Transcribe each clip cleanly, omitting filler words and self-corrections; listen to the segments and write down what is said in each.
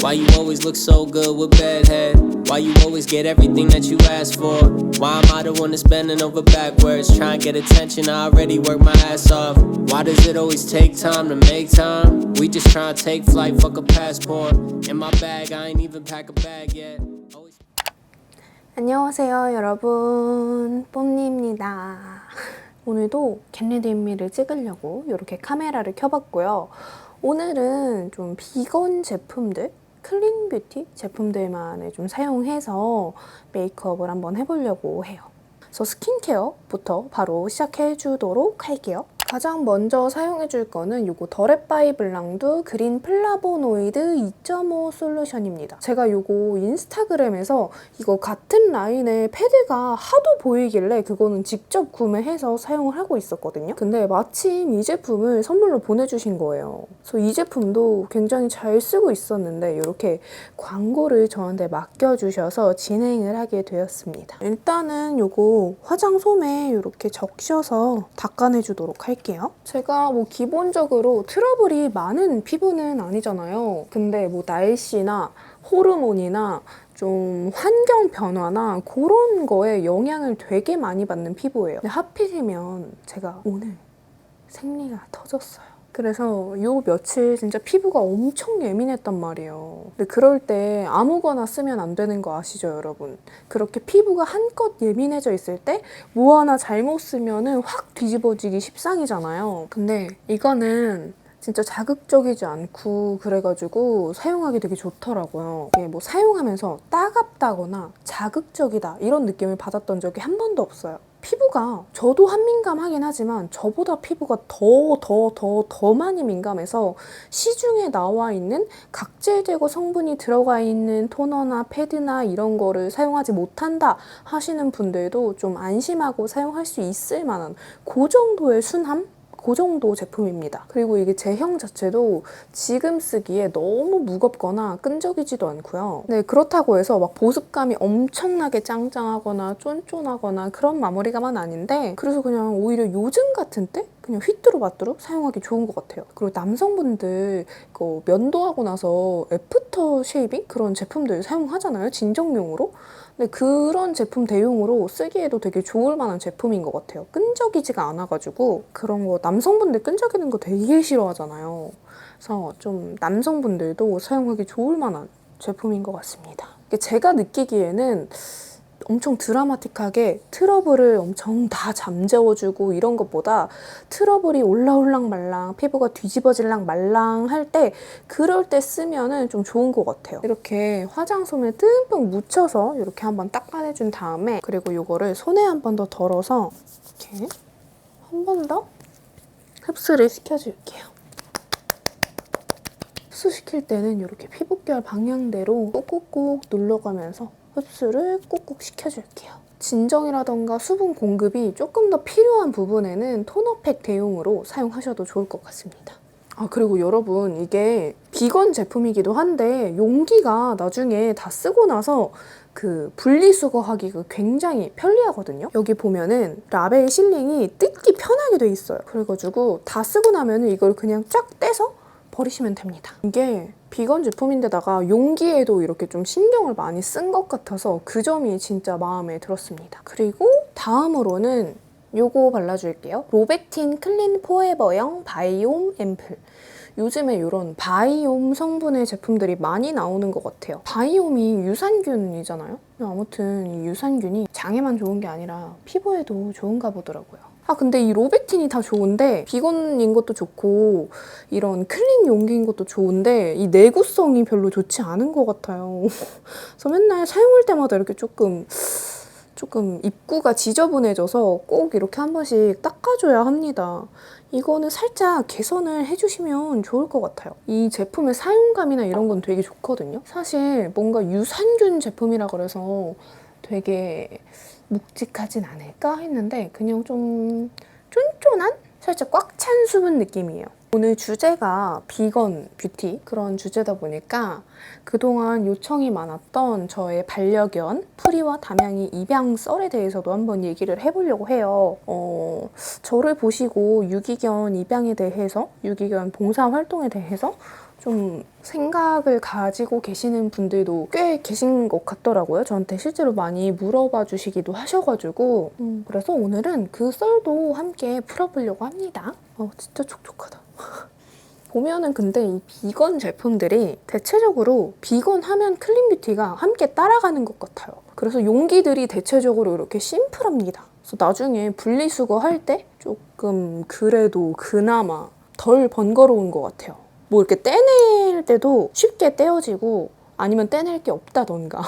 Why you always look so good with bad head? Why you always get everything that you ask for? Why am I the one that's bending over backwards? Trying to get attention, I already worked my ass off. Why does it always take time to make time? We just trying to take flight, fuck a passport. In my bag, I ain't even pack a bag yet. 안녕하세요 여러분, 뽐니입니다. 오늘도 겟레디미를 찍으려고 이렇게 카메라를 켜봤고요. 오늘은 좀 비건 제품들, 클린 뷰티 제품들만을 좀 사용해서 메이크업을 한번 해보려고 해요. 그래서 스킨케어부터 바로 시작해주도록 할게요. 가장 먼저 사용해줄 거는 요거 더랩바이 블랑드 그린 플라보노이드 2.5 솔루션입니다. 제가 요거 인스타그램에서 이거 같은 라인의 패드가 하도 보이길래 그거는 직접 구매해서 사용을 하고 있었거든요. 근데 마침 이 제품을 선물로 보내주신 거예요. 그래서 이 제품도 굉장히 잘 쓰고 있었는데 이렇게 광고를 저한테 맡겨주셔서 진행을 하게 되었습니다. 일단은 요거 화장솜에 이렇게 적셔서 닦아내주도록 할게요. 제가 뭐 기본적으로 트러블이 많은 피부는 아니잖아요. 근데 뭐 날씨나 호르몬이나 좀 환경 변화나 그런 거에 영향을 되게 많이 받는 피부예요. 근데 하필이면 제가 오늘 생리가 터졌어요. 그래서 요 며칠 진짜 피부가 엄청 예민했단 말이에요. 근데 그럴 때 아무거나 쓰면 안 되는 거 아시죠, 여러분? 그렇게 피부가 한껏 예민해져 있을 때 뭐 하나 잘못 쓰면은 확 뒤집어지기 십상이잖아요. 근데 이거는 진짜 자극적이지 않고 그래가지고 사용하기 되게 좋더라고요. 이게 뭐 사용하면서 따갑다거나 자극적이다 이런 느낌을 받았던 적이 한 번도 없어요. 피부가 저도 한민감하긴 하지만 저보다 피부가 더 많이 민감해서 시중에 나와 있는 각질 제거 성분이 들어가 있는 토너나 패드나 이런 거를 사용하지 못한다 하시는 분들도 좀 안심하고 사용할 수 있을 만한 그 정도의 순함? 그 정도 제품입니다. 그리고 이게 제형 자체도 지금 쓰기에 너무 무겁거나 끈적이지도 않고요. 네, 그렇다고 해서 막 보습감이 엄청나게 짱짱하거나 쫀쫀하거나 그런 마무리감은 아닌데 그래서 그냥 오히려 요즘 같은 때 그냥 휘뚜루마뚜루 사용하기 좋은 것 같아요. 그리고 남성분들 면도하고 나서 애프터 쉐이빙 그런 제품들 사용하잖아요. 진정용으로. 근데 그런 제품 대용으로 쓰기에도 되게 좋을 만한 제품인 것 같아요. 끈적이지가 않아가지고 그런 거 남성분들 끈적이는 거 되게 싫어하잖아요. 그래서 좀 남성분들도 사용하기 좋을 만한 제품인 것 같습니다. 제가 느끼기에는 엄청 드라마틱하게 트러블을 엄청 다 잠재워주고 이런 것보다 트러블이 올라올랑 말랑 피부가 뒤집어질랑 말랑 할 때 그럴 때 쓰면은 좀 좋은 것 같아요. 이렇게 화장솜에 듬뿍 묻혀서 이렇게 한번 닦아내준 다음에 그리고 이거를 손에 한 번 더 덜어서 이렇게 한 번 더 흡수를 시켜줄게요. 흡수시킬 때는 이렇게 피부결 방향대로 꾹꾹꾹 눌러가면서 흡수를 꾹꾹 시켜줄게요. 진정이라던가 수분 공급이 조금 더 필요한 부분에는 토너팩 대용으로 사용하셔도 좋을 것 같습니다. 그리고 여러분 이게 비건 제품이기도 한데 용기가 나중에 다 쓰고 나서 그 분리수거하기가 굉장히 편리하거든요. 여기 보면은 라벨 실링이 뜯기 편하게 돼 있어요. 그래가지고 다 쓰고 나면 이걸 그냥 쫙 떼서 버리시면 됩니다. 이게 비건 제품인데다가 용기에도 이렇게 좀 신경을 많이 쓴 것 같아서 그 점이 진짜 마음에 들었습니다. 그리고 다음으로는 요거 발라줄게요. 로베틴 클린 포에버형 바이옴 앰플. 요즘에 이런 바이옴 성분의 제품들이 많이 나오는 것 같아요. 바이옴이 유산균이잖아요? 아무튼 이 유산균이 장에만 좋은 게 아니라 피부에도 좋은가 보더라고요. 근데 이 로베틴이 다 좋은데 비건인 것도 좋고 이런 클린 용기인 것도 좋은데 이 내구성이 별로 좋지 않은 것 같아요. 그래서 맨날 사용할 때마다 이렇게 조금 입구가 지저분해져서 꼭 이렇게 한 번씩 닦아줘야 합니다. 이거는 살짝 개선을 해주시면 좋을 것 같아요. 이 제품의 사용감이나 이런 건 되게 좋거든요. 사실 뭔가 유산균 제품이라 그래서 되게 묵직하진 않을까 했는데 그냥 좀 쫀쫀한? 살짝 꽉 찬 수분 느낌이에요. 오늘 주제가 비건 뷰티 그런 주제다 보니까 그동안 요청이 많았던 저의 반려견 프리와 담양이 입양 썰에 대해서도 한번 얘기를 해보려고 해요. 저를 보시고 유기견 입양에 대해서 유기견 봉사활동에 대해서 좀 좀 생각을 가지고 계시는 분들도 꽤 계신 것 같더라고요. 저한테 실제로 많이 물어봐 주시기도 하셔가지고 그래서 오늘은 그 썰도 함께 풀어보려고 합니다. 진짜 촉촉하다. 보면은 근데 이 비건 제품들이 대체적으로 비건 하면 클린 뷰티가 함께 따라가는 것 같아요. 그래서 용기들이 대체적으로 이렇게 심플합니다. 그래서 나중에 분리수거 할 때 조금 그래도 그나마 덜 번거로운 것 같아요. 뭐 이렇게 떼낼 때도 쉽게 떼어지고 아니면 떼낼 게 없다던가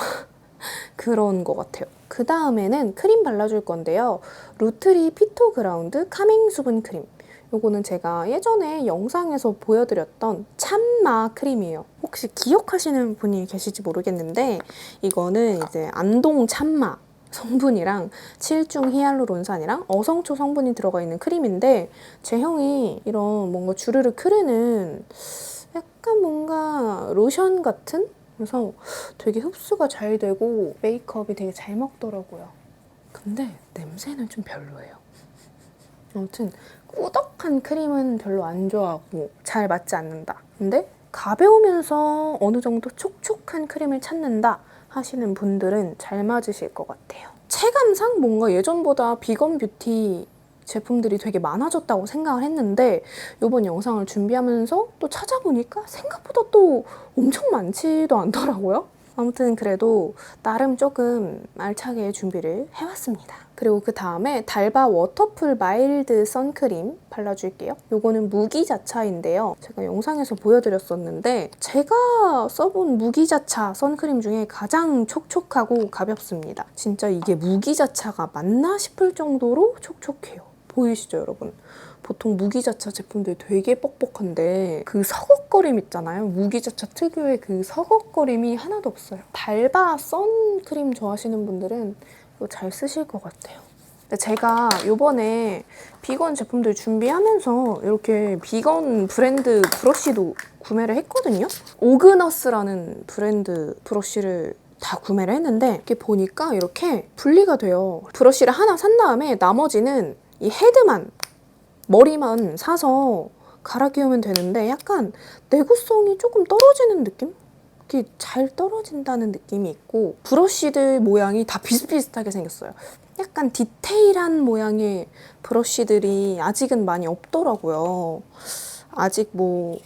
그런 것 같아요. 그 다음에는 크림 발라줄 건데요. 루트리 피토 그라운드 카밍 수분 크림. 요거는 제가 예전에 영상에서 보여드렸던 참마 크림이에요. 혹시 기억하시는 분이 계실지 모르겠는데 이거는 이제 안동 참마 성분이랑 7중 히알루론산이랑 어성초 성분이 들어가 있는 크림인데 제형이 이런 뭔가 주르륵 흐르는 약간 뭔가 로션 같은? 그래서 되게 흡수가 잘 되고 메이크업이 되게 잘 먹더라고요. 근데 냄새는 좀 별로예요. 아무튼 꾸덕한 크림은 별로 안 좋아하고 잘 맞지 않는다. 근데 가벼우면서 어느 정도 촉촉한 크림을 찾는다 하시는 분들은 잘 맞으실 것 같아요. 체감상 뭔가 예전보다 비건 뷰티 제품들이 되게 많아졌다고 생각을 했는데 이번 영상을 준비하면서 또 찾아보니까 생각보다 또 엄청 많지도 않더라고요. 아무튼 그래도 나름 조금 알차게 준비를 해왔습니다. 그리고 그 다음에 달바 워터풀 마일드 선크림 발라줄게요. 요거는 무기자차인데요. 제가 영상에서 보여드렸었는데 제가 써본 무기자차 선크림 중에 가장 촉촉하고 가볍습니다. 진짜 이게 무기자차가 맞나 싶을 정도로 촉촉해요. 보이시죠, 여러분? 보통 무기자차 제품들 되게 뻑뻑한데 그 서걱거림 있잖아요. 무기자차 특유의 그 서걱거림이 하나도 없어요. 달바 선크림 좋아하시는 분들은 이거 잘 쓰실 것 같아요. 제가 요번에 비건 제품들 준비하면서 이렇게 비건 브랜드 브러쉬도 구매를 했거든요. 오그너스라는 브랜드 브러쉬를 다 구매를 했는데 이렇게 보니까 이렇게 분리가 돼요. 브러쉬를 하나 산 다음에 나머지는 이 헤드만 머리만 사서 갈아 끼우면 되는데 약간 내구성이 조금 떨어지는 느낌? 이렇게 잘 떨어진다는 느낌이 있고 브러쉬들 모양이 다 비슷비슷하게 생겼어요. 약간 디테일한 모양의 브러쉬들이 아직은 많이 없더라고요. 아직 뭐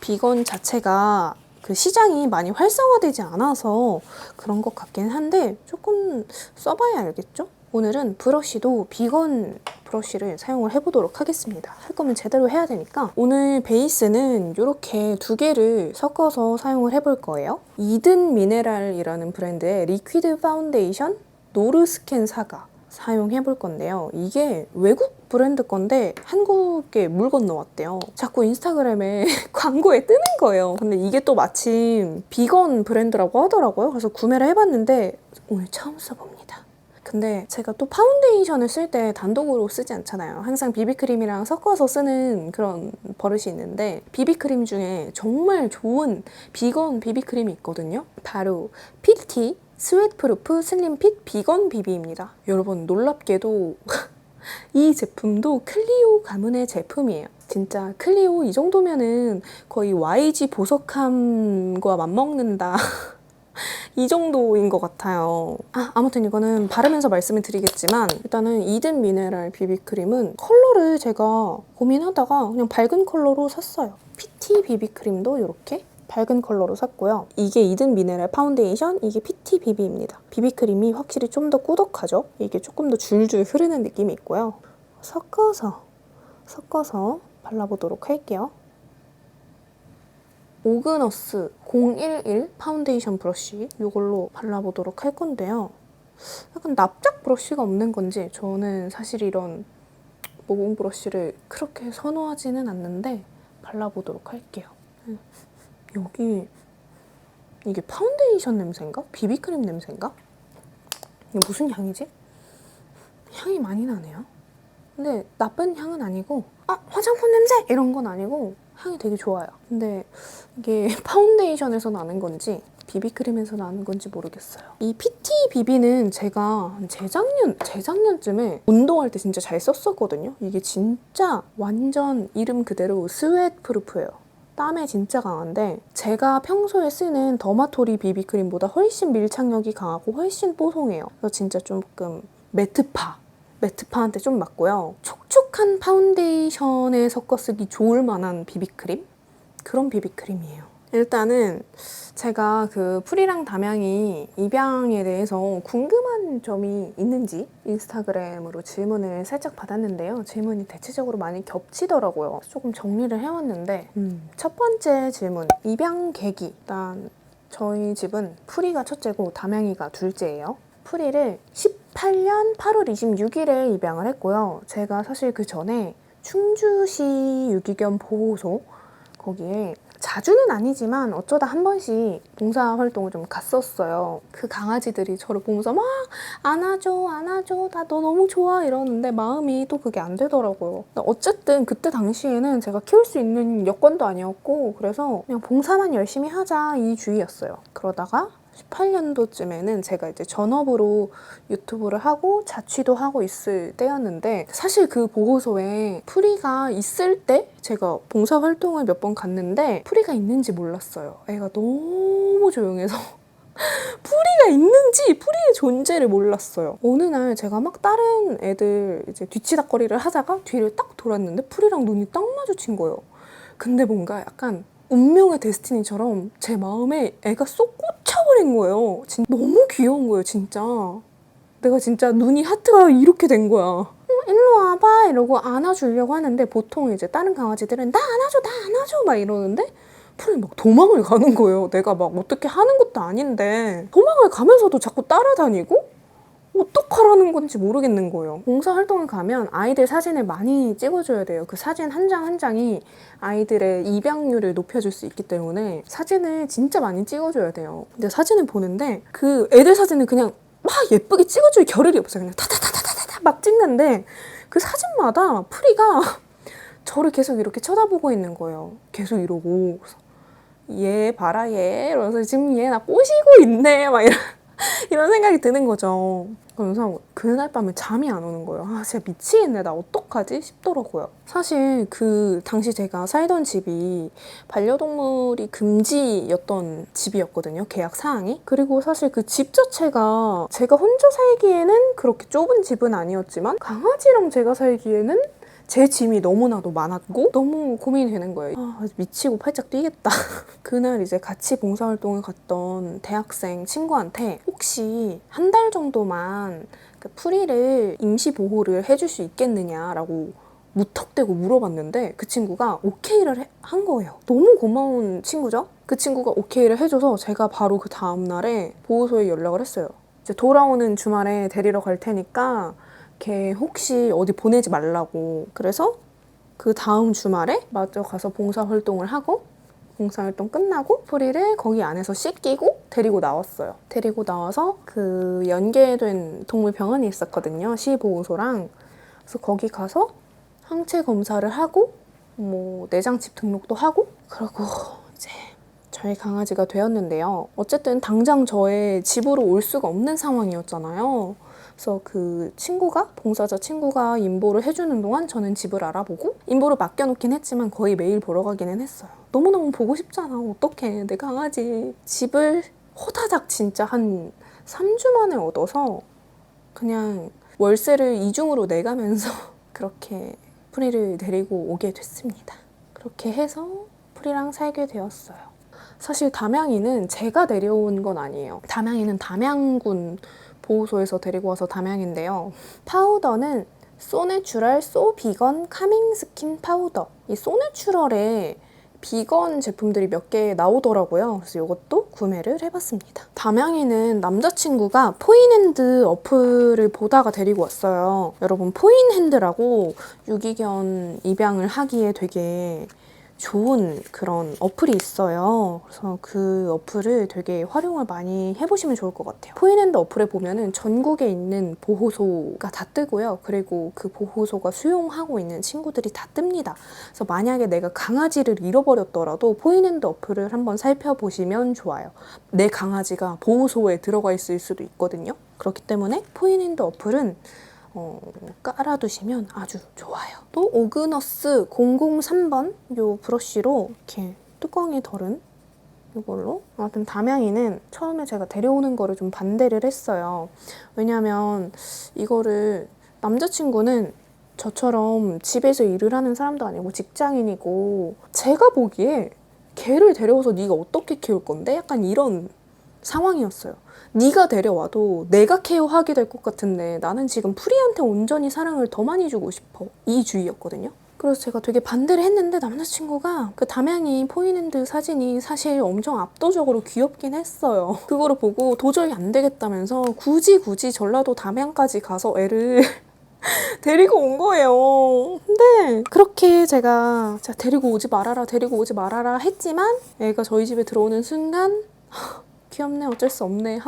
비건 자체가 그 시장이 많이 활성화되지 않아서 그런 것 같긴 한데 조금 써봐야 알겠죠? 오늘은 브러쉬도 비건 브러쉬를 사용을 해보도록 하겠습니다. 할 거면 제대로 해야 되니까 오늘 베이스는 이렇게 두 개를 섞어서 사용을 해볼 거예요. 이든 미네랄이라는 브랜드의 리퀴드 파운데이션 노르스캔 사가 사용해볼 건데요. 이게 외국 브랜드 건데 한국에 물 건너왔대요. 자꾸 인스타그램에 광고에 뜨는 거예요. 근데 이게 또 마침 비건 브랜드라고 하더라고요. 그래서 구매를 해봤는데 오늘 처음 써봅니다. 근데 제가 또 파운데이션을 쓸 때 단독으로 쓰지 않잖아요. 항상 비비크림이랑 섞어서 쓰는 그런 버릇이 있는데 비비크림 중에 정말 좋은 비건 비비크림이 있거든요. 바로 PT 스웨트프루프 슬림핏 비건 비비입니다. 여러분 놀랍게도 이 제품도 클리오 가문의 제품이에요. 진짜 클리오 이 정도면은 거의 YG 보석함과 맞먹는다. 이 정도인 것 같아요. 아무튼 이거는 바르면서 말씀을 드리겠지만 일단은 이든 미네랄 비비크림은 컬러를 제가 고민하다가 그냥 밝은 컬러로 샀어요. PT 비비크림도 이렇게 밝은 컬러로 샀고요. 이게 이든 미네랄 파운데이션, 이게 PT 비비입니다. 비비크림이 확실히 좀 더 꾸덕하죠? 이게 조금 더 줄줄 흐르는 느낌이 있고요. 섞어서 발라보도록 할게요. 오그너스 011 파운데이션 브러쉬 이걸로 발라보도록 할 건데요. 약간 납작 브러쉬가 없는 건지 저는 사실 이런 모공 브러쉬를 그렇게 선호하지는 않는데 발라보도록 할게요. 여기 이게 파운데이션 냄새인가? 비비크림 냄새인가? 이게 무슨 향이지? 향이 많이 나네요. 근데 나쁜 향은 아니고 화장품 냄새! 이런 건 아니고 향이 되게 좋아요. 근데 이게 파운데이션에서 나는 건지 비비크림에서 나는 건지 모르겠어요. 이 PT 비비는 제가 재작년쯤에 운동할 때 진짜 잘 썼었거든요. 이게 진짜 완전 이름 그대로 스웨트 프루프예요. 땀에 진짜 강한데 제가 평소에 쓰는 더마토리 비비크림보다 훨씬 밀착력이 강하고 훨씬 뽀송해요. 그래서 진짜 조금 매트파한테 좀 맞고요. 촉촉한 파운데이션에 섞어 쓰기 좋을 만한 비비크림? 그런 비비크림이에요. 일단은 제가 그 프리랑 담양이 입양에 대해서 궁금한 점이 있는지 인스타그램으로 질문을 살짝 받았는데요. 질문이 대체적으로 많이 겹치더라고요. 조금 정리를 해왔는데 첫 번째 질문, 입양 계기. 일단 저희 집은 프리가 첫째고 담양이가 둘째예요. 프리를 18년 8월 26일에 입양을 했고요. 제가 사실 그 전에 충주시 유기견 보호소 거기에 자주는 아니지만 어쩌다 한 번씩 봉사활동을 좀 갔었어요. 그 강아지들이 저를 보면서 막 안아줘 나 너 너무 좋아 이러는데 마음이 또 그게 안 되더라고요. 어쨌든 그때 당시에는 제가 키울 수 있는 여건도 아니었고 그래서 그냥 봉사만 열심히 하자 이 주의였어요. 그러다가 18년도쯤에는 제가 이제 전업으로 유튜브를 하고 자취도 하고 있을 때였는데 사실 그 보호소에 프리가 있을 때 제가 봉사활동을 몇 번 갔는데 프리가 있는지 몰랐어요. 애가 너무 조용해서 프리가 있는지 프리의 존재를 몰랐어요. 어느 날 제가 막 다른 애들 이제 뒤치다거리를 하다가 뒤를 딱 돌았는데 프리랑 눈이 딱 마주친 거예요. 근데 뭔가 약간 운명의 데스티니처럼 제 마음에 애가 쏙 꽂혀버린 거예요. 너무 귀여운 거예요, 진짜. 내가 진짜 눈이 하트가 이렇게 된 거야. 일로 와봐 이러고 안아주려고 하는데 보통 이제 다른 강아지들은 나 안아줘 막 이러는데 프리 막 도망을 가는 거예요. 내가 막 어떻게 하는 것도 아닌데 도망을 가면서도 자꾸 따라다니고 어떡하라는 건지 모르겠는 거예요. 봉사활동을 가면 아이들 사진을 많이 찍어줘야 돼요. 그 사진 한 장 한 장이 아이들의 입양률을 높여줄 수 있기 때문에 사진을 진짜 많이 찍어줘야 돼요. 근데 사진을 보는데 그 애들 사진을 그냥 막 예쁘게 찍어줄 겨를이 없어요. 그냥 타타타타타타 막 찍는데 그 사진마다 프리가 저를 계속 이렇게 쳐다보고 있는 거예요. 계속 이러고 얘 봐라 얘 이러면서 지금 얘 나 꼬시고 있네 막 이런 생각이 드는 거죠. 그래서 그날 밤에 잠이 안 오는 거예요. 아 진짜 미치겠네 나 어떡하지 싶더라고요. 사실 그 당시 제가 살던 집이 반려동물이 금지였던 집이었거든요. 계약 사항이. 그리고 사실 그 집 자체가 제가 혼자 살기에는 그렇게 좁은 집은 아니었지만 강아지랑 제가 살기에는 제 짐이 너무나도 많았고 너무 고민이 되는 거예요. 아, 미치고 팔짝 뛰겠다. 그날 이제 같이 봉사활동을 갔던 대학생 친구한테 혹시 한 달 정도만 그 프리를 임시보호를 해줄 수 있겠느냐라고 무턱대고 물어봤는데 그 친구가 오케이를 한 거예요. 너무 고마운 친구죠? 그 친구가 오케이를 해줘서 제가 바로 그 다음날에 보호소에 연락을 했어요. 이제 돌아오는 주말에 데리러 갈 테니까 걔 혹시 어디 보내지 말라고. 그래서 그 다음 주말에 마저 가서 봉사활동을 하고 봉사활동 끝나고 프리를 거기 안에서 씻기고 데리고 나왔어요. 데리고 나와서 그 연계된 동물병원이 있었거든요. 시보호소랑. 그래서 거기 가서 항체 검사를 하고 뭐 내장칩 등록도 하고 그러고 이제 저희 강아지가 되었는데요. 어쨌든 당장 저의 집으로 올 수가 없는 상황이었잖아요. 그래서 그 친구가, 봉사자 친구가 인보를 해주는 동안 저는 집을 알아보고 인보를 맡겨놓긴 했지만 거의 매일 보러 가기는 했어요. 너무너무 보고 싶잖아. 어떡해. 내 강아지. 집을 호다닥 진짜 한 3주 만에 얻어서 그냥 월세를 이중으로 내가면서 그렇게 프리를 데리고 오게 됐습니다. 그렇게 해서 프리랑 살게 되었어요. 사실 담양이는 제가 데려온 건 아니에요. 담양이는 담양군 보호소에서 데리고 와서 담양인데요. 파우더는 소내추럴 소비건 카밍 스킨 파우더. 이 소내추럴에 비건 제품들이 몇 개 나오더라고요. 그래서 이것도 구매를 해봤습니다. 담양이는 남자친구가 포인핸드 어플을 보다가 데리고 왔어요. 여러분 포인핸드라고 유기견 입양을 하기에 되게 좋은 그런 어플이 있어요. 그래서 그 어플을 되게 활용을 많이 해보시면 좋을 것 같아요. 포인핸드 어플에 보면은 전국에 있는 보호소가 다 뜨고요. 그리고 그 보호소가 수용하고 있는 친구들이 다 뜹니다. 그래서 만약에 내가 강아지를 잃어버렸더라도 포인핸드 어플을 한번 살펴보시면 좋아요. 내 강아지가 보호소에 들어가 있을 수도 있거든요. 그렇기 때문에 포인핸드 어플은 깔아두시면 아주 좋아요. 또 오그너스 003번 이 브러쉬로 이렇게 뚜껑이 덜은 이걸로. 아무튼 담양이는 처음에 제가 데려오는 거를 좀 반대를 했어요. 왜냐면 이거를 남자친구는 저처럼 집에서 일을 하는 사람도 아니고 직장인이고 제가 보기에 걔를 데려와서 네가 어떻게 키울 건데? 약간 이런 상황이었어요. 네가 데려와도 내가 케어하게 될 것 같은데 나는 지금 프리한테 온전히 사랑을 더 많이 주고 싶어. 이 주의였거든요. 그래서 제가 되게 반대를 했는데 남자친구가 그 담양이 포인핸드 사진이 사실 엄청 압도적으로 귀엽긴 했어요. 그거를 보고 도저히 안 되겠다면서 굳이 전라도 담양까지 가서 애를 데리고 온 거예요. 근데 그렇게 제가 데리고 오지 말아라 했지만 애가 저희 집에 들어오는 순간 귀엽네 어쩔 수 없네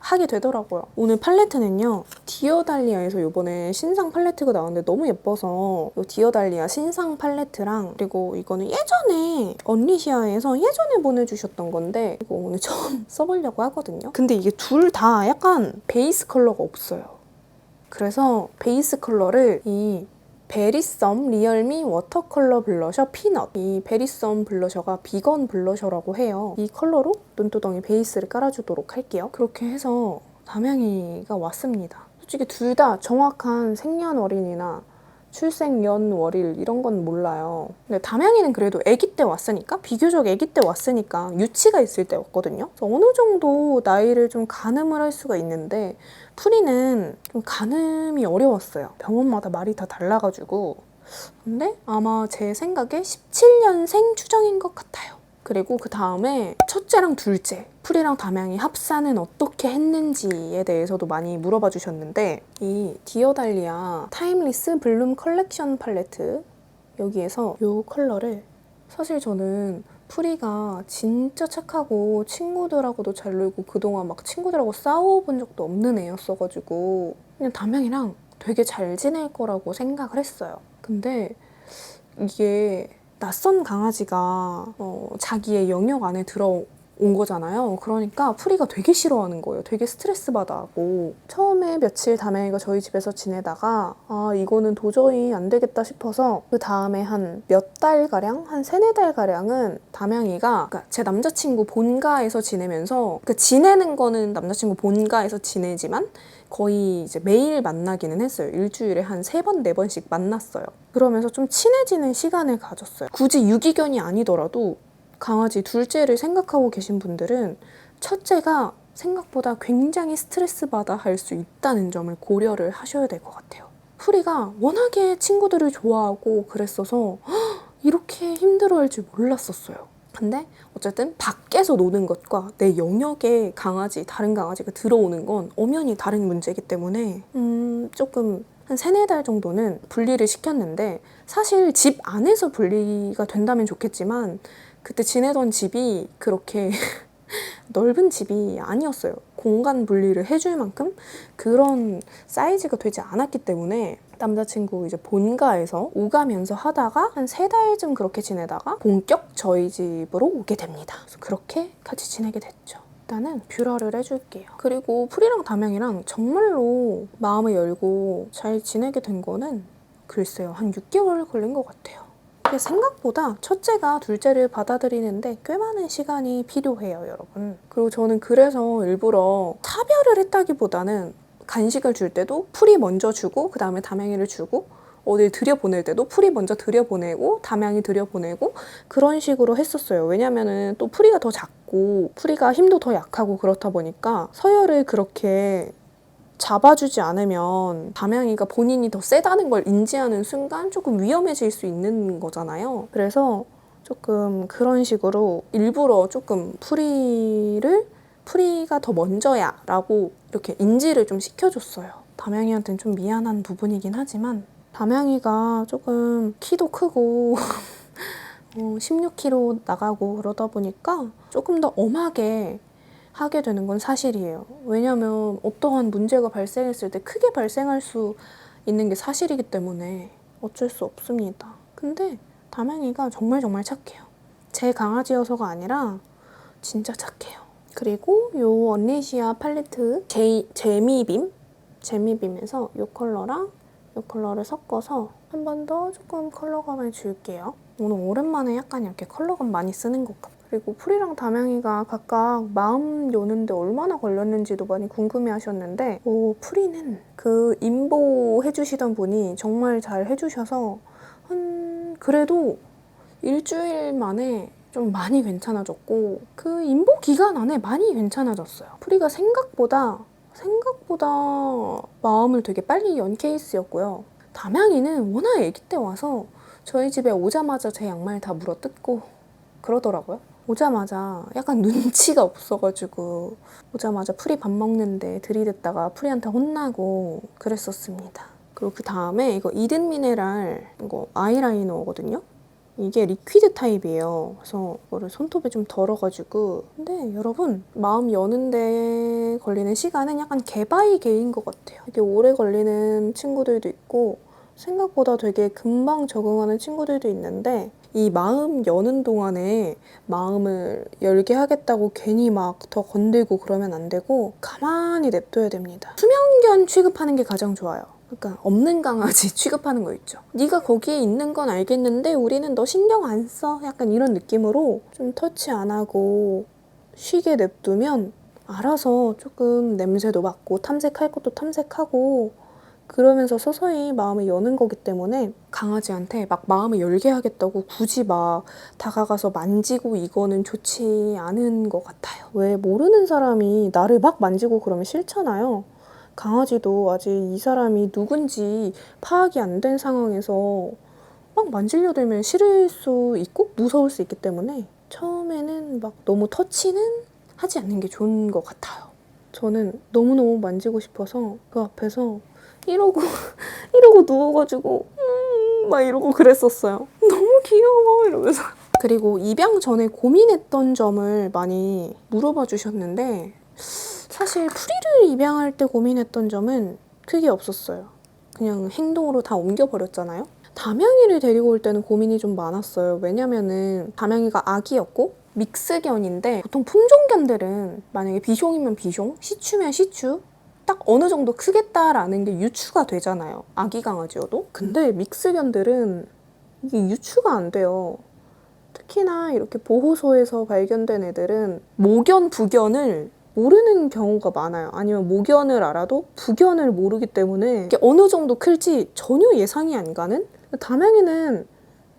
하게 되더라고요. 오늘 팔레트는요. 디어달리아에서 이번에 신상 팔레트가 나왔는데 너무 예뻐서 이 디어달리아 신상 팔레트랑 그리고 이거는 예전에 언리시아에서 예전에 보내주셨던 건데 이거 오늘 처음 써보려고 하거든요. 근데 이게 둘 다 약간 베이스 컬러가 없어요. 그래서 베이스 컬러를 이 베리썸 리얼미 워터컬러 블러셔 피넛. 이 베리썸 블러셔가 비건 블러셔라고 해요. 이 컬러로 눈두덩이 베이스를 깔아주도록 할게요. 그렇게 해서 담양이가 왔습니다. 솔직히 둘 다 정확한 생년월일이나 출생연월일 이런 건 몰라요. 근데 담양이는 그래도 아기 때 왔으니까 비교적 아기 때 왔으니까 유치가 있을 때 왔거든요. 그래서 어느 정도 나이를 좀 가늠을 할 수가 있는데 프리는 좀 가늠이 어려웠어요. 병원마다 말이 다 달라가지고. 근데 아마 제 생각에 17년생 추정인 것 같아요. 그리고 그 다음에 첫째랑 둘째, 프리랑 담양이 합사는 어떻게 했는지에 대해서도 많이 물어봐 주셨는데 이 디어달리아 타임리스 블룸 컬렉션 팔레트 여기에서 이 컬러를 사실 저는 프리가 진짜 착하고 친구들하고도 잘 놀고 그동안 막 친구들하고 싸워본 적도 없는 애였어가지고 그냥 담양이랑 되게 잘 지낼 거라고 생각을 했어요. 근데 이게 낯선 강아지가 자기의 영역 안에 들어온 거잖아요. 그러니까 프리가 되게 싫어하는 거예요. 되게 스트레스 받아하고 처음에 며칠 담양이가 저희 집에서 지내다가 아 이거는 도저히 안 되겠다 싶어서 그 다음에 한 몇 달가량? 한 3-4달가량은 담양이가 그러니까 제 남자친구 본가에서 지내면서 그 지내는 거는 남자친구 본가에서 지내지만 거의 이제 매일 만나기는 했어요. 일주일에 한 3번, 4번씩 만났어요. 그러면서 좀 친해지는 시간을 가졌어요. 굳이 유기견이 아니더라도 강아지 둘째를 생각하고 계신 분들은 첫째가 생각보다 굉장히 스트레스 받아 할 수 있다는 점을 고려를 하셔야 될 것 같아요. 프리가 워낙에 친구들을 좋아하고 그랬어서 이렇게 힘들어할 줄 몰랐었어요. 근데 어쨌든 밖에서 노는 것과 내 영역에 다른 강아지가 들어오는 건 엄연히 다른 문제이기 때문에 조금 한 3-4달 정도는 분리를 시켰는데 사실 집 안에서 분리가 된다면 좋겠지만 그때 지내던 집이 그렇게 넓은 집이 아니었어요. 공간 분리를 해줄 만큼 그런 사이즈가 되지 않았기 때문에 남자친구 이제 본가에서 오가면서 하다가 한 3달쯤 그렇게 지내다가 본격 저희 집으로 오게 됩니다. 그래서 그렇게 같이 지내게 됐죠. 일단은 뷰러를 해줄게요. 그리고 프리랑 담양이랑 정말로 마음을 열고 잘 지내게 된 거는 글쎄요. 한 6개월 걸린 것 같아요. 근데 생각보다 첫째가 둘째를 받아들이는데 꽤 많은 시간이 필요해요, 여러분. 그리고 저는 그래서 일부러 차별을 했다기보다는 간식을 줄 때도 프리 먼저 주고 그 다음에 담양이를 주고 어딜 들여보낼 때도 프리 먼저 들여보내고 담양이 들여보내고 그런 식으로 했었어요. 왜냐면은 또 프리가 더 작고 프리가 힘도 더 약하고 그렇다 보니까 서열을 그렇게 잡아주지 않으면 담양이가 본인이 더 세다는 걸 인지하는 순간 조금 위험해질 수 있는 거잖아요. 그래서 조금 그런 식으로 일부러 조금 프리가 더 먼저야 라고 이렇게 인지를 좀 시켜줬어요. 담양이한테는 좀 미안한 부분이긴 하지만 담양이가 조금 키도 크고 16kg 나가고 그러다 보니까 조금 더 엄하게 하게 되는 건 사실이에요. 왜냐면 어떠한 문제가 발생했을 때 크게 발생할 수 있는 게 사실이기 때문에 어쩔 수 없습니다. 근데 담양이가 정말 착해요. 제 강아지여서가 아니라 진짜 착해요. 그리고 요 언리시아 팔레트 재미빔에서 요 컬러랑 요 컬러를 섞어서 한 번 더 조금 컬러감을 줄게요. 오늘 오랜만에 약간 이렇게 컬러감 많이 쓰는 것 같아요. 그리고 프리랑 담양이가 각각 마음 여는데 얼마나 걸렸는지도 많이 궁금해 하셨는데 프리는 그 인보 해주시던 분이 정말 잘 해주셔서 그래도 일주일 만에 좀 많이 괜찮아졌고 그 인보 기간 안에 많이 괜찮아졌어요. 프리가 생각보다 마음을 되게 빨리 연 케이스였고요. 담양이는 워낙 아기 때 와서 저희 집에 오자마자 제 양말 다 물어뜯고 그러더라고요. 오자마자 약간 눈치가 없어가지고 오자마자 프리 밥 먹는데 들이댔다가 프리한테 혼나고 그랬었습니다. 그리고 그 다음에 이거 이든 미네랄 이거 아이라이너거든요. 이게 리퀴드 타입이에요. 그래서 이거를 손톱에 좀 덜어가지고 근데 여러분 마음 여는데 걸리는 시간은 약간 개바이 개인 것 같아요. 이게 오래 걸리는 친구들도 있고 생각보다 되게 금방 적응하는 친구들도 있는데 이 마음 여는 동안에 마음을 열게 하겠다고 괜히 막 더 건들고 그러면 안 되고 가만히 냅둬야 됩니다. 수면견 취급하는 게 가장 좋아요. 그러니까 없는 강아지 취급하는 거 있죠. 네가 거기에 있는 건 알겠는데 우리는 너 신경 안 써. 약간 이런 느낌으로 좀 터치 안 하고 쉬게 냅두면 알아서 조금 냄새도 맡고 탐색할 것도 탐색하고 그러면서 서서히 마음을 여는 거기 때문에 강아지한테 막 마음을 열게 하겠다고 굳이 막 다가가서 만지고 이거는 좋지 않은 것 같아요. 왜 모르는 사람이 나를 막 만지고 그러면 싫잖아요. 강아지도 아직 이 사람이 누군지 파악이 안 된 상황에서 막 만지려 들면 싫을 수 있고 무서울 수 있기 때문에 처음에는 막 너무 터치는 하지 않는 게 좋은 것 같아요. 저는 너무너무 만지고 싶어서 그 앞에서 이러고 누워가지고 막 이러고 그랬었어요. 너무 귀여워 이러면서. 그리고 입양 전에 고민했던 점을 많이 물어봐 주셨는데 사실 프리를 입양할 때 고민했던 점은 크게 없었어요. 그냥 행동으로 다 옮겨버렸잖아요. 담양이를 데리고 올 때는 고민이 좀 많았어요. 왜냐면은 담양이가 아기였고 믹스견인데 보통 품종견들은 만약에 비숑이면 비숑, 시추면 시추 딱 어느 정도 크겠다라는 게 유추가 되잖아요. 아기 강아지여도. 근데 믹스견들은 이게 유추가 안 돼요. 특히나 이렇게 보호소에서 발견된 애들은 모견, 부견을 모르는 경우가 많아요. 아니면 모견을 알아도 부견을 모르기 때문에 이게 어느 정도 클지 전혀 예상이 안 가는? 담양이는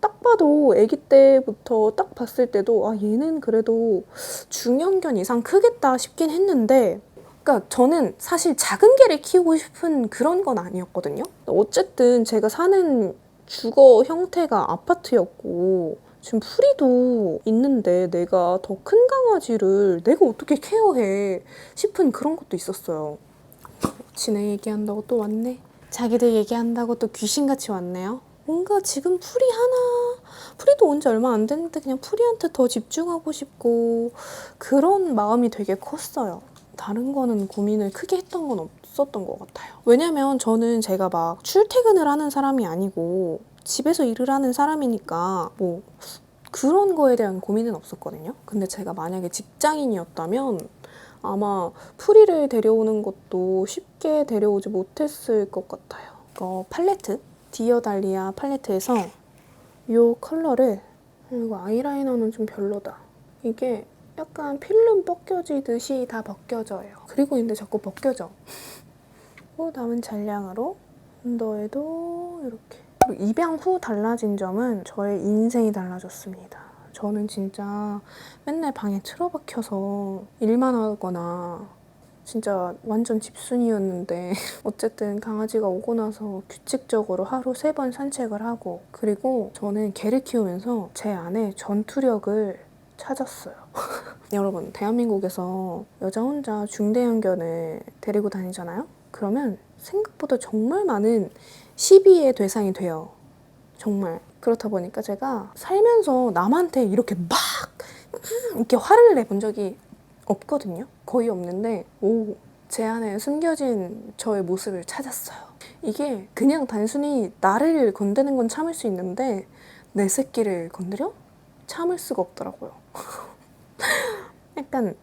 딱 봐도 아기 때부터 딱 봤을 때도 아 얘는 그래도 중형견 이상 크겠다 싶긴 했는데 그러니까 저는 사실 작은 개를 키우고 싶은 그런 건 아니었거든요. 어쨌든 제가 사는 주거 형태가 아파트였고 지금 프리도 있는데 내가 더 큰 강아지를 내가 어떻게 케어해 싶은 그런 것도 있었어요. 지네 얘기한다고 또 왔네. 자기들 얘기한다고 또 귀신같이 왔네요. 뭔가 지금 프리도 온 지 얼마 안 됐는데 그냥 프리한테 더 집중하고 싶고 그런 마음이 되게 컸어요. 다른 거는 고민을 크게 했던 건 없었던 것 같아요. 왜냐면 저는 제가 막 출퇴근을 하는 사람이 아니고 집에서 일을 하는 사람이니까 뭐 그런 거에 대한 고민은 없었거든요. 근데 제가 만약에 직장인이었다면 아마 프리를 데려오는 것도 쉽게 데려오지 못했을 것 같아요. 이거 팔레트, 디어달리아 팔레트에서 이 컬러를 이거 아이라이너는 좀 별로다. 이게 약간 필름 벗겨지듯이 다 벗겨져요. 그리고 근데 자꾸 벗겨져. 남은 잔량으로 언더에도 이렇게. 그리고 입양 후 달라진 점은 저의 인생이 달라졌습니다. 저는 진짜 맨날 방에 틀어박혀서 일만 하거나 진짜 완전 집순이였는데 어쨌든 강아지가 오고 나서 규칙적으로 하루 3번 산책을 하고 그리고 저는 개를 키우면서 제 안에 전투력을 찾았어요. 여러분 대한민국에서 여자 혼자 중대형견을 데리고 다니잖아요? 그러면 생각보다 정말 많은 시비의 대상이 돼요. 정말. 그렇다 보니까 제가 살면서 남한테 이렇게 막 이렇게 화를 내본 적이 없거든요. 거의 없는데 제 안에 숨겨진 저의 모습을 찾았어요. 이게 그냥 단순히 나를 건드는 건 참을 수 있는데 내 새끼를 건드려? 참을 수가 없더라고요. 약간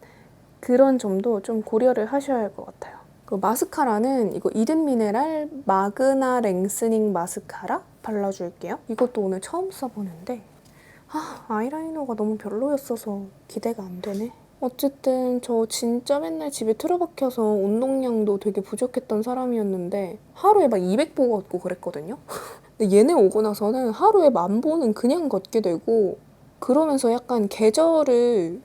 그런 점도 좀 고려를 하셔야 할 것 같아요. 그 마스카라는 이거 이든 미네랄 마그나 랭스닝 마스카라 발라줄게요. 이것도 오늘 처음 써보는데 아이라이너가 너무 별로였어서 기대가 안 되네. 어쨌든 저 진짜 맨날 집에 틀어박혀서 운동량도 되게 부족했던 사람이었는데 하루에 막 200보 걷고 그랬거든요. 근데 얘네 오고 나서는 하루에 1000보는 그냥 걷게 되고, 그러면서 약간 계절이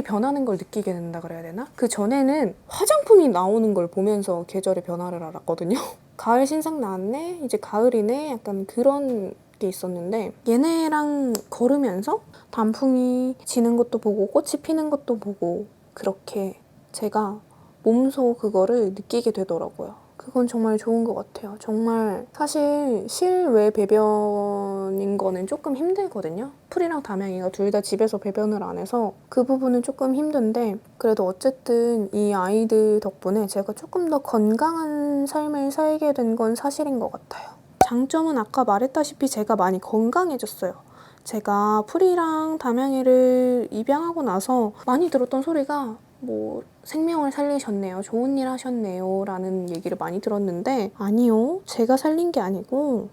변하는 걸 느끼게 된다 그래야 되나? 그 전에는 화장품이 나오는 걸 보면서 계절의 변화를 알았거든요. 가을 신상 나왔네? 이제 가을이네? 약간 그런 게 있었는데, 얘네랑 걸으면서 단풍이 지는 것도 보고 꽃이 피는 것도 보고, 그렇게 제가 몸소 그거를 느끼게 되더라고요. 그건 정말 좋은 것 같아요. 정말 사실 실외 배변인 거는 조금 힘들거든요. 풀이랑 담양이가 둘 다 집에서 배변을 안 해서 그 부분은 조금 힘든데, 그래도 어쨌든 이 아이들 덕분에 제가 조금 더 건강한 삶을 살게 된 건 사실인 것 같아요. 장점은 아까 말했다시피 제가 많이 건강해졌어요. 제가 풀이랑 담양이를 입양하고 나서 많이 들었던 소리가 뭐 생명을 살리셨네요, 좋은 일 하셨네요 라는 얘기를 많이 들었는데, 아니요, 제가 살린 게 아니고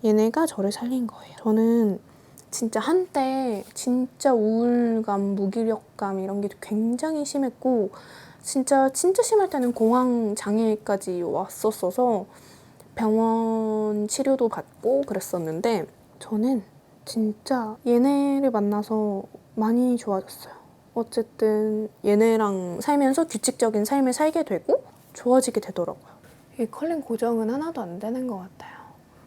얘네가 저를 살린 거예요. 저는 진짜 한때 진짜 우울감, 무기력감 이런 게 굉장히 심했고, 진짜 심할 때는 공황 장애까지 왔었어서 병원 치료도 받고 그랬었는데, 저는 진짜 얘네를 만나서 많이 좋아졌어요. 어쨌든 얘네랑 살면서 규칙적인 삶을 살게 되고 좋아지게 되더라고요. 이 컬링 고정은 하나도 안 되는 것 같아요.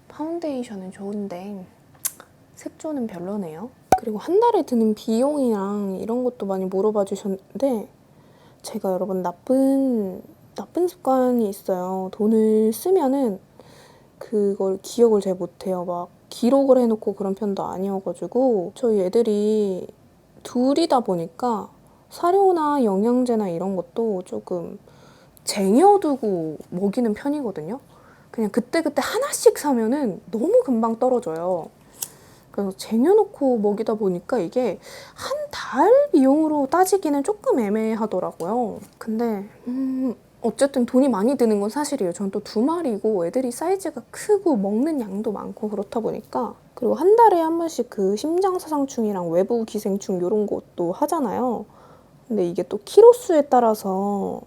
파운데이션은 좋은데 색조는 별로네요. 그리고 한 달에 드는 비용이랑 이런 것도 많이 물어봐 주셨는데, 제가 여러분 나쁜 습관이 있어요. 돈을 쓰면은 그걸 기억을 잘 못해요. 막 기록을 해놓고 그런 편도 아니어가지고, 저희 애들이 둘이다 보니까 사료나 영양제나 이런 것도 조금 쟁여두고 먹이는 편이거든요. 그냥 그때그때 하나씩 사면은 너무 금방 떨어져요. 그래서 쟁여놓고 먹이다 보니까 이게 한 달 비용으로 따지기는 조금 애매하더라고요. 근데 어쨌든 돈이 많이 드는 건 사실이에요. 전 또 2마리고 애들이 사이즈가 크고 먹는 양도 많고 그렇다 보니까. 그리고 한 달에 한 번씩 그 심장사상충이랑 외부 기생충 이런 것도 하잖아요. 근데 이게 또 키로수에 따라서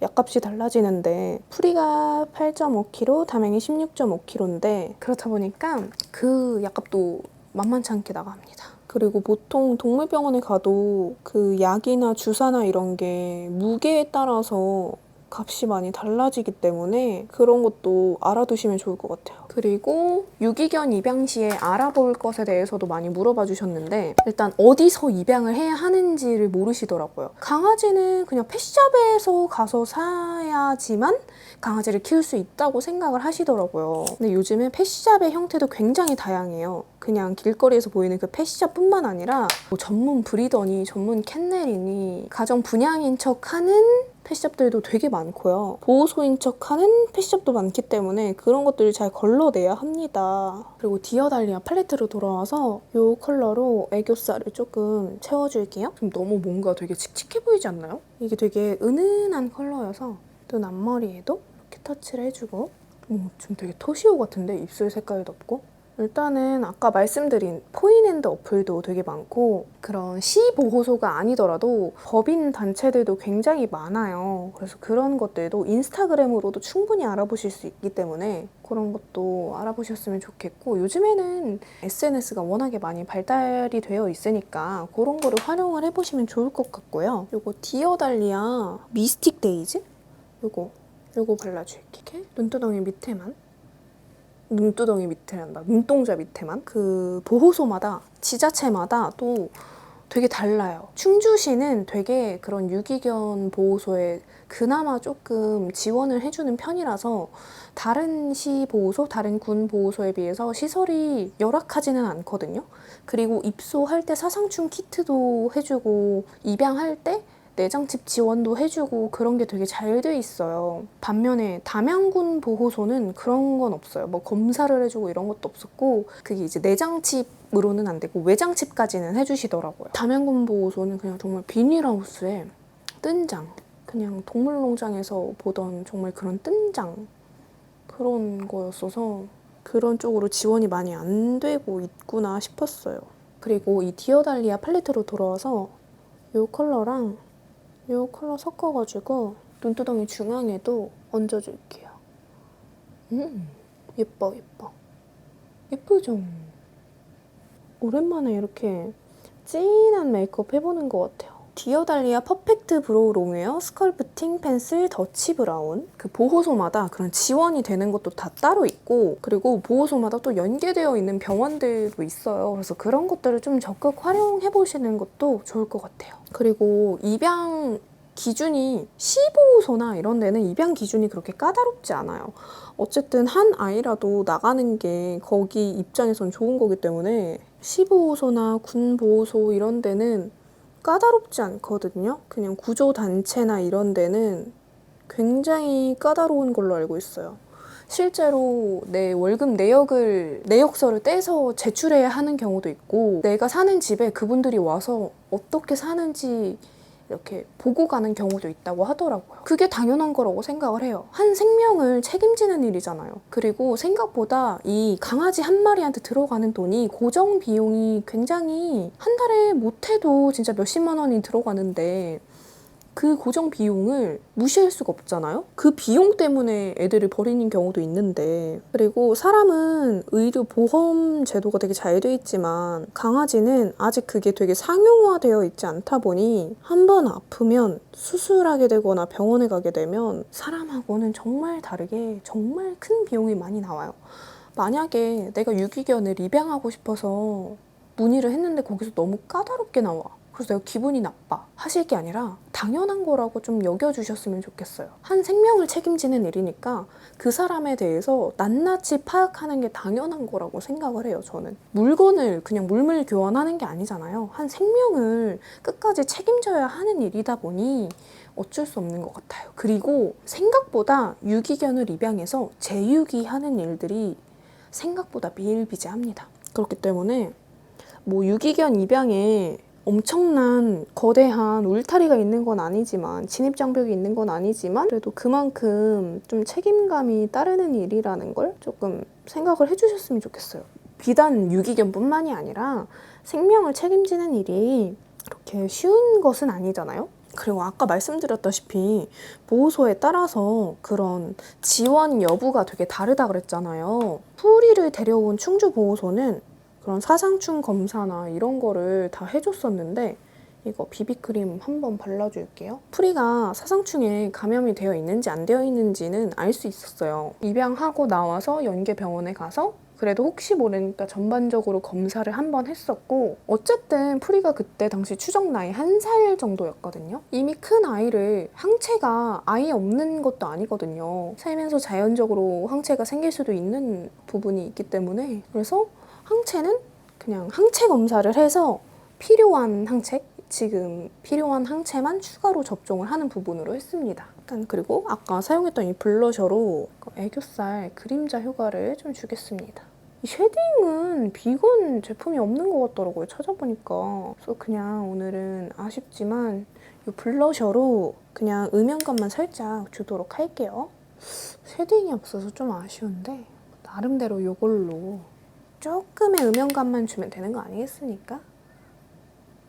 약값이 달라지는데, 풀이가 8.5kg, 담양이 16.5kg인데 그렇다 보니까 그 약값도 만만치 않게 나갑니다. 그리고 보통 동물병원에 가도 그 약이나 주사나 이런 게 무게에 따라서 값이 많이 달라지기 때문에 그런 것도 알아두시면 좋을 것 같아요. 그리고 유기견 입양 시에 알아볼 것에 대해서도 많이 물어봐 주셨는데, 일단 어디서 입양을 해야 하는지를 모르시더라고요. 강아지는 그냥 펫샵에서 가서 사야지만 강아지를 키울 수 있다고 생각을 하시더라고요. 근데 요즘에 펫샵의 형태도 굉장히 다양해요. 그냥 길거리에서 보이는 그 펫샵뿐만 아니라 뭐 전문 브리더니, 전문 캔넬이니, 가정 분양인 척하는 펫샵들도 되게 많고요. 보호소인 척하는 펫샵도 많기 때문에 그런 것들을 잘 걸러내야 합니다. 그리고 디어달리아 팔레트로 돌아와서 이 컬러로 애교살을 조금 채워줄게요. 좀 너무 뭔가 되게 칙칙해 보이지 않나요? 이게 되게 은은한 컬러여서 눈 앞머리에도 이렇게 터치를 해주고, 좀 되게 토시오 같은데 입술 색깔도 없고. 일단은 아까 말씀드린 포인앤드 어플도 되게 많고, 그런 시보호소가 아니더라도 법인 단체들도 굉장히 많아요. 그래서 그런 것들도 인스타그램으로도 충분히 알아보실 수 있기 때문에 그런 것도 알아보셨으면 좋겠고, 요즘에는 SNS가 워낙에 많이 발달이 되어 있으니까 그런 거를 활용을 해보시면 좋을 것 같고요. 요거 디어달리아 미스틱 데이즈? 요거 발라줄게. 이렇게 눈두덩이 밑에만, 눈두덩이 밑에란다, 눈동자 밑에만. 그 보호소마다, 지자체마다 또 되게 달라요. 충주시는 되게 그런 유기견 보호소에 그나마 조금 지원을 해주는 편이라서 다른 시 보호소, 다른 군 보호소에 비해서 시설이 열악하지는 않거든요. 그리고 입소할 때 사상충 키트도 해주고, 입양할 때 내장칩 지원도 해주고, 그런 게 되게 잘 돼 있어요. 반면에 담양군 보호소는 그런 건 없어요. 뭐 검사를 해주고 이런 것도 없었고, 그게 이제 내장칩으로는 안 되고 외장칩까지는 해주시더라고요. 담양군 보호소는 그냥 정말 비닐하우스에 뜬장, 그냥 동물농장에서 보던 정말 그런 뜬장, 그런 거였어서 그런 쪽으로 지원이 많이 안 되고 있구나 싶었어요. 그리고 이 디어달리아 팔레트로 돌아와서 이 컬러랑 이 컬러 섞어가지고 눈두덩이 중앙에도 얹어줄게요. 예뻐 예뻐. 예쁘죠? 오랜만에 이렇게 진한 메이크업 해보는 것 같아요. 디어달리아 퍼펙트 브로우 롱웨어 스컬프팅 펜슬 더치 브라운. 그 보호소마다 그런 지원이 되는 것도 다 따로 있고, 그리고 보호소마다 또 연계되어 있는 병원들도 있어요. 그래서 그런 것들을 좀 적극 활용해보시는 것도 좋을 것 같아요. 그리고 입양 기준이 시보호소나 이런 데는 입양 기준이 그렇게 까다롭지 않아요. 어쨌든 한 아이라도 나가는 게 거기 입장에선 좋은 거기 때문에 시보호소나 군보호소 이런 데는 까다롭지 않거든요. 그냥 구조단체나 이런 데는 굉장히 까다로운 걸로 알고 있어요. 실제로 내 월급 내역서를 떼서 제출해야 하는 경우도 있고, 내가 사는 집에 그분들이 와서 어떻게 사는지 이렇게 보고 가는 경우도 있다고 하더라고요. 그게 당연한 거라고 생각을 해요. 한 생명을 책임지는 일이잖아요. 그리고 생각보다 이 강아지 한 마리한테 들어가는 돈이 고정 비용이 굉장히 한 달에 못해도 진짜 몇십만 원이 들어가는데, 그 고정 비용을 무시할 수가 없잖아요? 그 비용 때문에 애들을 버리는 경우도 있는데, 그리고 사람은 의료 보험 제도가 되게 잘 돼 있지만 강아지는 아직 그게 되게 상용화되어 있지 않다 보니 한 번 아프면 수술하게 되거나 병원에 가게 되면 사람하고는 정말 다르게 정말 큰 비용이 많이 나와요. 만약에 내가 유기견을 입양하고 싶어서 문의를 했는데 거기서 너무 까다롭게 나와. 그래서 내가 기분이 나빠 하실 게 아니라 당연한 거라고 좀 여겨주셨으면 좋겠어요. 한 생명을 책임지는 일이니까 그 사람에 대해서 낱낱이 파악하는 게 당연한 거라고 생각을 해요, 저는. 물건을 그냥 물물 교환하는 게 아니잖아요. 한 생명을 끝까지 책임져야 하는 일이다 보니 어쩔 수 없는 것 같아요. 그리고 생각보다 유기견을 입양해서 재유기하는 일들이 생각보다 비일비재합니다. 그렇기 때문에 뭐 유기견 입양에 엄청난 거대한 울타리가 있는 건 아니지만, 진입장벽이 있는 건 아니지만, 그래도 그만큼 좀 책임감이 따르는 일이라는 걸 조금 생각을 해주셨으면 좋겠어요. 비단 유기견뿐만이 아니라 생명을 책임지는 일이 그렇게 쉬운 것은 아니잖아요. 그리고 아까 말씀드렸다시피 보호소에 따라서 그런 지원 여부가 되게 다르다 그랬잖아요. 푸리를 데려온 충주보호소는 그런 사상충 검사나 이런 거를 다 해줬었는데, 이거 비비크림 한번 발라줄게요. 프리가 사상충에 감염이 되어 있는지 안 되어 있는지는 알 수 있었어요. 입양하고 나와서 연계병원에 가서 그래도 혹시 모르니까 전반적으로 검사를 한번 했었고, 어쨌든 프리가 그때 당시 추정 나이 1살 정도였거든요. 이미 큰 아이를, 항체가 아예 없는 것도 아니거든요. 살면서 자연적으로 항체가 생길 수도 있는 부분이 있기 때문에, 그래서 항체는 그냥 항체 검사를 해서 필요한 항체, 지금 필요한 항체만 추가로 접종을 하는 부분으로 했습니다. 일단 그리고 아까 사용했던 이 블러셔로 애교살 그림자 효과를 좀 주겠습니다. 이 쉐딩은 비건 제품이 없는 것 같더라고요, 찾아보니까. 그래서 그냥 오늘은 아쉽지만 이 블러셔로 그냥 음영감만 살짝 주도록 할게요. 쉐딩이 없어서 좀 아쉬운데 나름대로 이걸로 조금의 음영감만 주면 되는 거 아니겠습니까?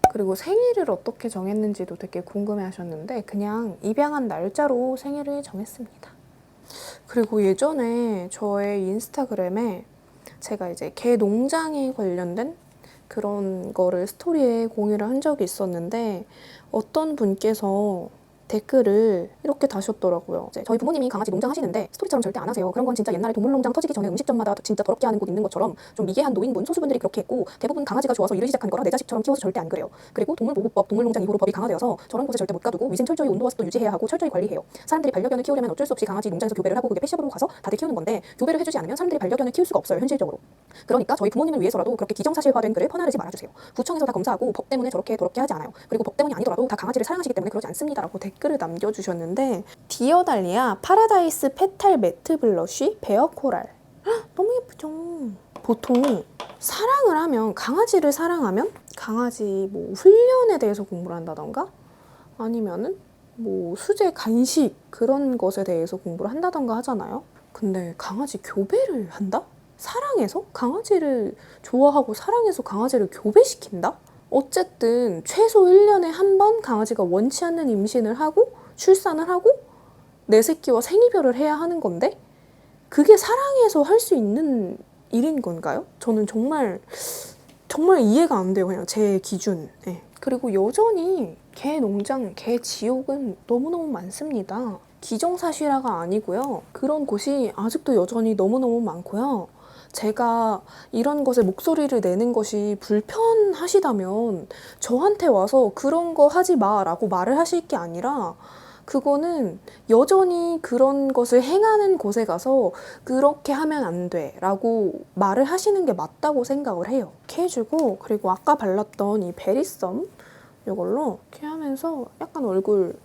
그리고 생일을 어떻게 정했는지도 되게 궁금해 하셨는데 그냥 입양한 날짜로 생일을 정했습니다. 그리고 예전에 저의 인스타그램에 제가 이제 개 농장에 관련된 그런 거를 스토리에 공유를 한 적이 있었는데, 어떤 분께서 댓글을 이렇게 다셨더라고요. 저희 부모님이 강아지 농장 하시는데 스토리처럼 절대 안 하세요. 그런 건 진짜 옛날에 동물 농장 터지기 전에 음식점마다 진짜 더럽게 하는 곳 있는 것처럼 좀 미개한 노인분, 소수분들이 그렇게 했고, 대부분 강아지가 좋아서 일을 시작한 거라 내 자식처럼 키워서 절대 안 그래요. 그리고 동물보호법, 동물농장 이후로 법이 강화되어서 저런 곳에 절대 못 가두고 위생 철저히 온도와 습도 유지해야 하고 철저히 관리해요. 사람들이 반려견을 키우려면 어쩔 수 없이 강아지 농장에서 교배를 하고 그게 펫샵으로 가서 다들 키우는 건데, 교배를 해주지 않으면 사람들이 반려견을 키울 수가 없어요, 현실적으로. 그러니까 저희 부모님을 위해서라도 그렇게 기정사실화된 글을 퍼나르지 말아주세요. 구청에서 다 검사하고 법 때문에 저렇게 더럽게 하지 않아요. 그리고 법 때문이 아니더라도 다 강아지를 사랑하시기 때문에 그러지 않습니다라고 댓글을 남겨주셨는데, 디어달리아 파라다이스 페탈 매트 블러쉬 베어 코랄. 너무 예쁘죠? 보통 사랑을 하면, 강아지를 사랑하면 강아지 뭐 훈련에 대해서 공부를 한다던가 아니면은 뭐 수제 간식 그런 것에 대해서 공부를 한다던가 하잖아요. 근데 강아지 교배를 한다? 사랑해서? 강아지를 좋아하고 사랑해서 강아지를 교배시킨다? 어쨌든 최소 1년에 한 번 강아지가 원치 않는 임신을 하고 출산을 하고 내 새끼와 생이별을 해야 하는 건데 그게 사랑해서 할 수 있는 일인 건가요? 저는 정말 이해가 안 돼요. 그냥 제 기준. 네. 그리고 여전히 개 농장, 개 지옥은 너무너무 많습니다. 기정사실화가 아니고요. 그런 곳이 아직도 여전히 너무너무 많고요. 제가 이런 것에 목소리를 내는 것이 불편하시다면 저한테 와서 그런 거 하지 마 라고 말을 하실 게 아니라 그거는 여전히 그런 것을 행하는 곳에 가서 그렇게 하면 안 돼 라고 말을 하시는 게 맞다고 생각을 해요. 이렇게 해주고 그리고 아까 발랐던 이 베리썸 이걸로 이렇게 하면서 약간 얼굴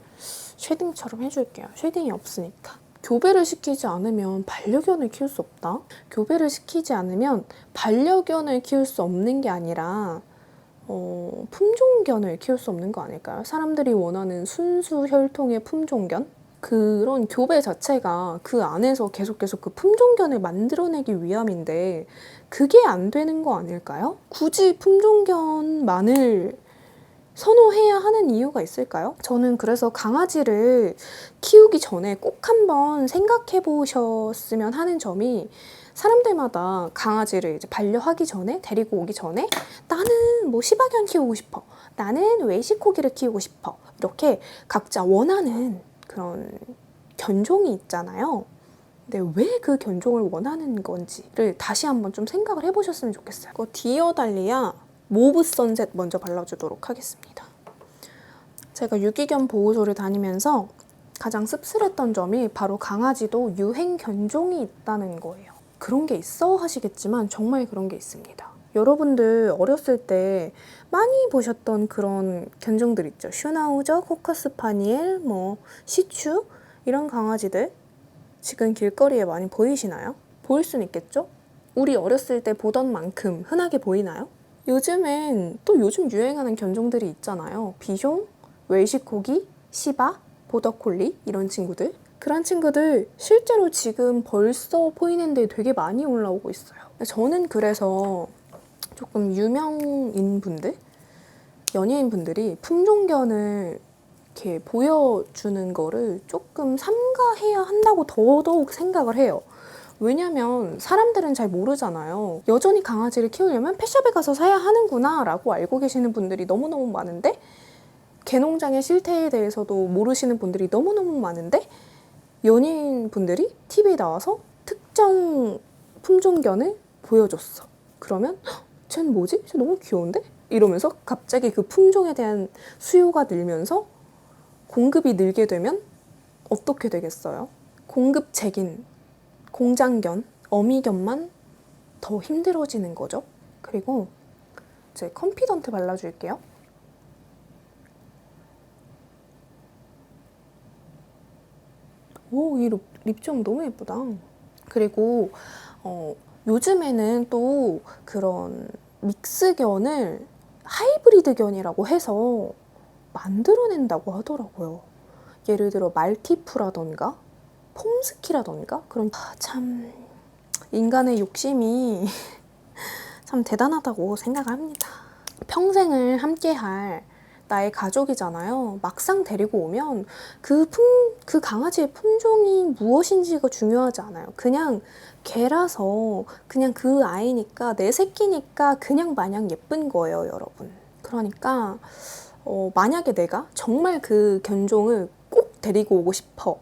쉐딩처럼 해줄게요. 쉐딩이 없으니까. 교배를 시키지 않으면 반려견을 키울 수 없다. 교배를 시키지 않으면 반려견을 키울 수 없는 게 아니라 품종견을 키울 수 없는 거 아닐까요? 사람들이 원하는 순수 혈통의 품종견? 그런 교배 자체가 그 안에서 계속 그 품종견을 만들어내기 위함인데 그게 안 되는 거 아닐까요? 굳이 품종견만을 선호해야 하는 이유가 있을까요? 저는 그래서 강아지를 키우기 전에 꼭 한번 생각해 보셨으면 하는 점이 사람들마다 강아지를 이제 반려하기 전에 데리고 오기 전에 나는 뭐 시바견 키우고 싶어. 나는 웰시코기를 키우고 싶어. 이렇게 각자 원하는 그런 견종이 있잖아요. 근데 왜 그 견종을 원하는 건지를 다시 한번 좀 생각을 해보셨으면 좋겠어요. 디어달리아 모브 선셋 먼저 발라주도록 하겠습니다. 제가 유기견 보호소를 다니면서 가장 씁쓸했던 점이 바로 강아지도 유행 견종이 있다는 거예요. 그런 게 있어 하시겠지만 정말 그런 게 있습니다. 여러분들 어렸을 때 많이 보셨던 그런 견종들 있죠. 슈나우저, 코커스 파니엘, 시츄 이런 강아지들 지금 길거리에 많이 보이시나요? 보일 수는 있겠죠? 우리 어렸을 때 보던 만큼 흔하게 보이나요? 요즘엔 또 요즘 유행하는 견종들이 있잖아요. 비숑, 웰시코기, 시바, 보더콜리 이런 친구들. 그런 친구들 실제로 지금 벌써 보이는데 되게 많이 올라오고 있어요. 저는 그래서 조금 유명인 분들, 연예인 분들이 품종견을 이렇게 보여주는 거를 조금 삼가해야 한다고 더더욱 생각을 해요. 왜냐면 사람들은 잘 모르잖아요. 여전히 강아지를 키우려면 펫샵에 가서 사야 하는구나 라고 알고 계시는 분들이 너무너무 많은데 개농장의 실태에 대해서도 모르시는 분들이 너무너무 많은데 연예인 분들이 TV에 나와서 특정 품종견을 보여줬어. 그러면 쟤는 뭐지? 쟤 너무 귀여운데? 이러면서 갑자기 그 품종에 대한 수요가 늘면서 공급이 늘게 되면 어떻게 되겠어요? 공급책인 공장견, 어미견만 더 힘들어지는 거죠. 그리고 이제 컨피던트 발라줄게요. 오, 이 립정 너무 예쁘다. 그리고 요즘에는 또 그런 믹스견을 하이브리드견이라고 해서 만들어낸다고 하더라고요. 예를 들어 말티푸라던가 폼스키라던가 그런 참 인간의 욕심이 참 대단하다고 생각합니다. 평생을 함께할 나의 가족이잖아요. 막상 데리고 오면 그 강아지의 품종이 무엇인지가 중요하지 않아요. 그냥 개라서 그냥 그 아이니까 내 새끼니까 그냥 마냥 예쁜 거예요, 여러분. 그러니까 만약에 내가 정말 그 견종을 꼭 데리고 오고 싶어.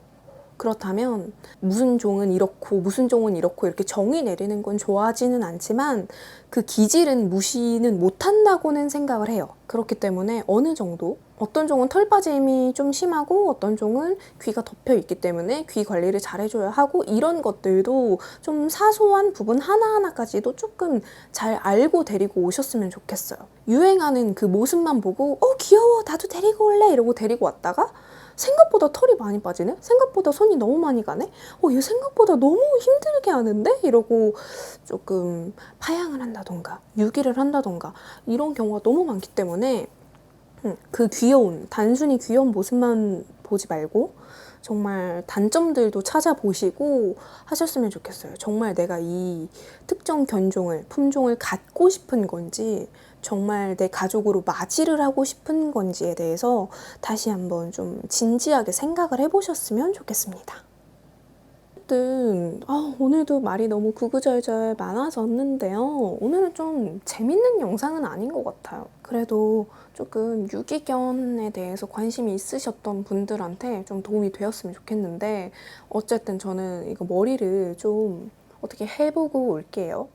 그렇다면 무슨 종은 이렇고 무슨 종은 이렇고 이렇게 정의 내리는 건 좋아하지는 않지만 그 기질은 무시는 못한다고는 생각을 해요. 그렇기 때문에 어느 정도 어떤 종은 털 빠짐이 좀 심하고 어떤 종은 귀가 덮여 있기 때문에 귀 관리를 잘 해줘야 하고 이런 것들도 좀 사소한 부분 하나하나까지도 조금 잘 알고 데리고 오셨으면 좋겠어요. 유행하는 그 모습만 보고 귀여워 나도 데리고 올래 이러고 데리고 왔다가 생각보다 털이 많이 빠지네? 생각보다 손이 너무 많이 가네? 얘 생각보다 너무 힘들게 하는데? 이러고 조금 파양을 한다던가 유기를 한다던가 이런 경우가 너무 많기 때문에 그 귀여운, 단순히 귀여운 모습만 보지 말고 정말 단점들도 찾아보시고 하셨으면 좋겠어요. 정말 내가 이 특정 견종을, 품종을 갖고 싶은 건지, 정말 내 가족으로 맞이를 하고 싶은 건지에 대해서 다시 한번 좀 진지하게 생각을 해보셨으면 좋겠습니다. 어쨌든 오늘도 말이 너무 구구절절 많아졌는데요. 오늘은 좀 재밌는 영상은 아닌 것 같아요. 그래도 조금 유기견에 대해서 관심이 있으셨던 분들한테 좀 도움이 되었으면 좋겠는데, 어쨌든 저는 이거 머리를 좀 어떻게 해보고 올게요.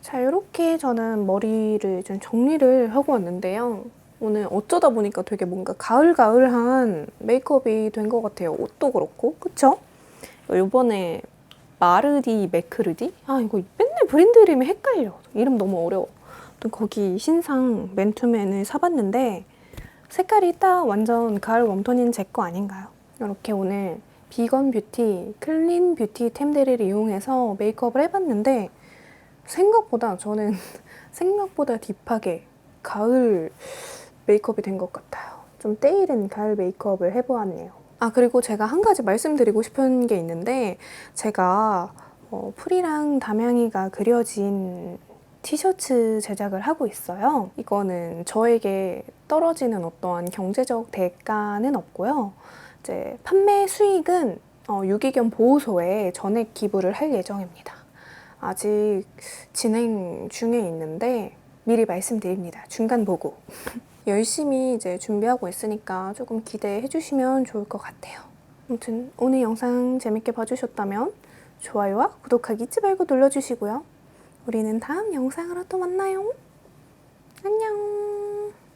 자, 이렇게 저는 머리를 좀 정리를 하고 왔는데요. 오늘 어쩌다 보니까 되게 뭔가 가을가을한 메이크업이 된 것 같아요. 옷도 그렇고, 그쵸? 요번에 마르디 매크르디? 이거 맨날 브랜드 이름이 헷갈려. 이름 너무 어려워. 또 거기 신상 맨투맨을 사봤는데 색깔이 딱 완전 가을 웜톤인 제 거 아닌가요? 이렇게 오늘 비건 뷰티, 클린 뷰티템들을 이용해서 메이크업을 해봤는데 생각보다 저는 생각보다 딥하게 가을 메이크업이 된 것 같아요. 좀 때이른 가을 메이크업을 해보았네요. 그리고 제가 한 가지 말씀드리고 싶은 게 있는데, 제가 풀이랑 담양이가 그려진 티셔츠 제작을 하고 있어요. 이거는 저에게 떨어지는 어떠한 경제적 대가는 없고요. 이제 판매 수익은 유기견 보호소에 전액 기부를 할 예정입니다. 아직 진행 중에 있는데 미리 말씀드립니다. 중간 보고. 열심히 이제 준비하고 있으니까 조금 기대해 주시면 좋을 것 같아요. 아무튼 오늘 영상 재밌게 봐주셨다면 좋아요와 구독하기 잊지 말고 눌러주시고요. 우리는 다음 영상으로 또 만나요. 안녕.